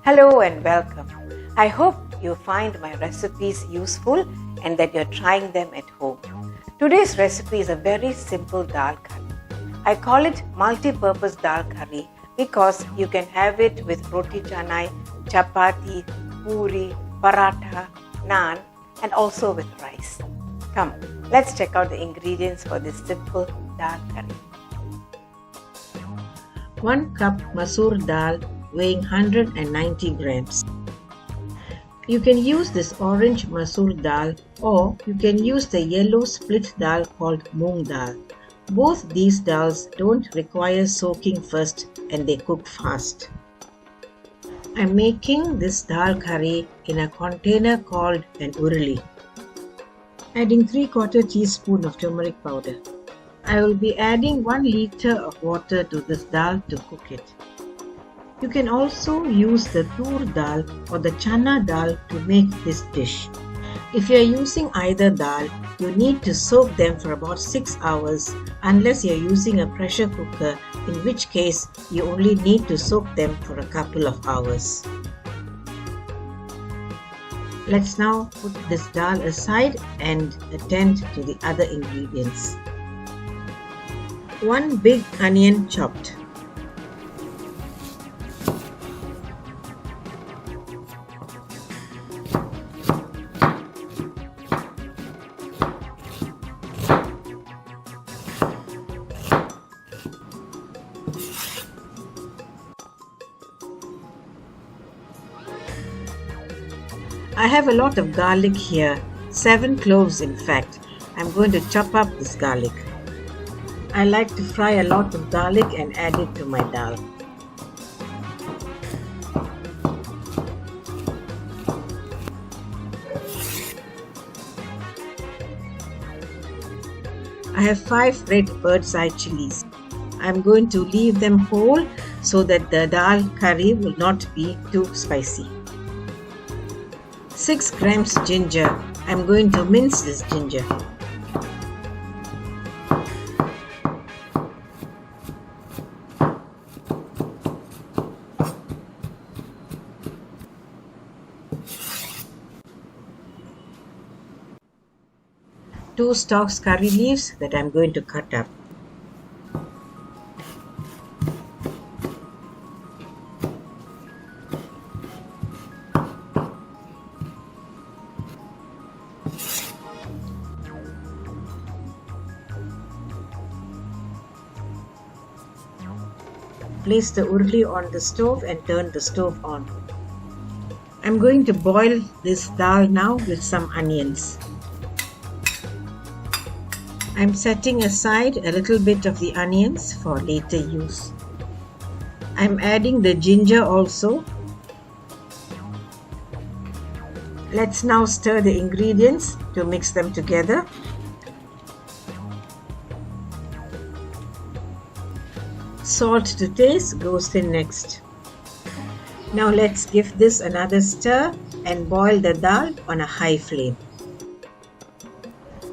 Hello and welcome. I hope you find my recipes useful and that you're trying them at home. Today's recipe is a very simple dal curry. I call it multi-purpose dal curry because you can have it with roti canai, chapati, puri, paratha, naan and also with rice. Come, let's check out the ingredients for this simple dal curry. 1 cup masoor dal weighing 190 grams. You can use this orange masoor dal or you can use the yellow split dal called moong dal. Both these dals don't require soaking first and they cook fast. I'm making this dal curry in a container called an urli. Adding 3/4 teaspoon of turmeric powder. I will be adding 1 liter of water to this dal to cook it. You can also use the tur dal or the chana dal to make this dish. If you are using either dal, you need to soak them for about 6 hours unless you are using a pressure cooker, in which case you only need to soak them for a couple of hours. Let's now put this dal aside and attend to the other ingredients. 1 big onion chopped. I have a lot of garlic here, 7 cloves in fact. I'm going to chop up this garlic. I like to fry a lot of garlic and add it to my dal. I have 5 red bird's eye chilies. I'm going to leave them whole so that the dal curry will not be too spicy. 6 grams ginger. I'm going to mince this ginger. Two stalks curry leaves that I'm going to cut up. Place the urli on the stove and turn the stove on. I'm going to boil this dal now with some onions. I'm setting aside a little bit of the onions for later use. I'm adding the ginger also. Let's now stir the ingredients to mix them together. Salt to taste goes in next. Now let's give this another stir and boil the dal on a high flame.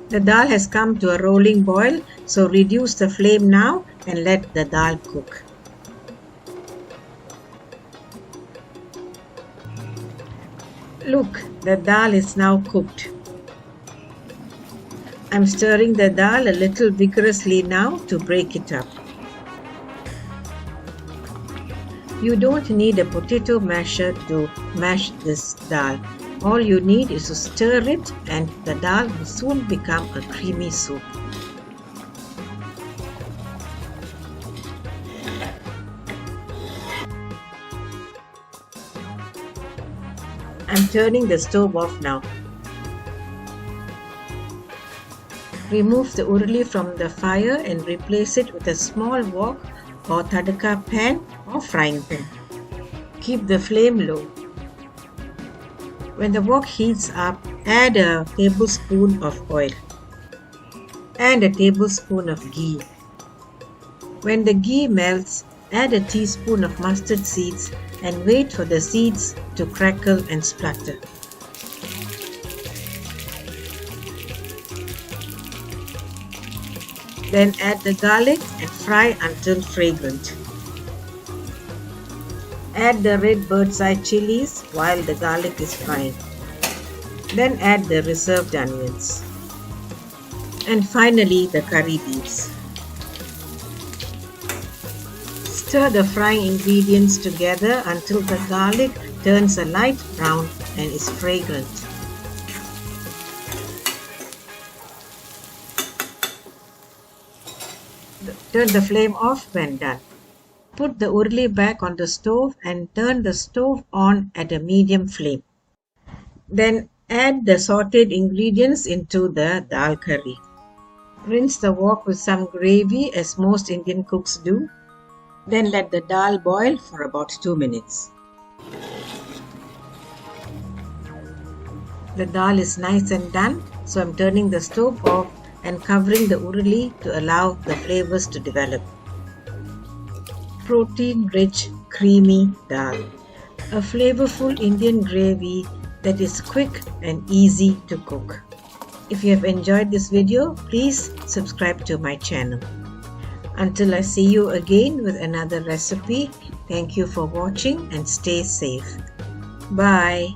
The dal has come to a rolling boil, so reduce the flame now and let the dal cook. Look, the dal is now cooked. I'm stirring the dal a little vigorously now to break it up. You don't need a potato masher to mash this dal. All you need is to stir it and the dal will soon become a creamy soup. I'm turning the stove off now. Remove the urli from the fire and replace it with a small wok or tadka pan or frying pan. Keep the flame low. When the wok heats up, add a tablespoon of oil and a tablespoon of ghee. When the ghee melts, add a teaspoon of mustard seeds and wait for the seeds to crackle and splutter. Then add the garlic and fry until fragrant. Add the red bird's eye chilies while the garlic is frying. Then add the reserved onions. And finally the curry leaves. Stir the frying ingredients together until the garlic turns a light brown and is fragrant. Turn the flame off when done. Put the urli back on the stove and turn the stove on at a medium flame. Then add the sauteed ingredients into the dal curry. Rinse the wok with some gravy as most Indian cooks do. Then let the dal boil for about 2 minutes. The dal is nice and done, so I'm turning the stove off and covering the urli to allow the flavors to develop. Protein-rich, creamy dal. A flavorful Indian gravy that is quick and easy to cook. If you have enjoyed this video, please subscribe to my channel. Until I see you again with another recipe, thank you for watching and stay safe. Bye.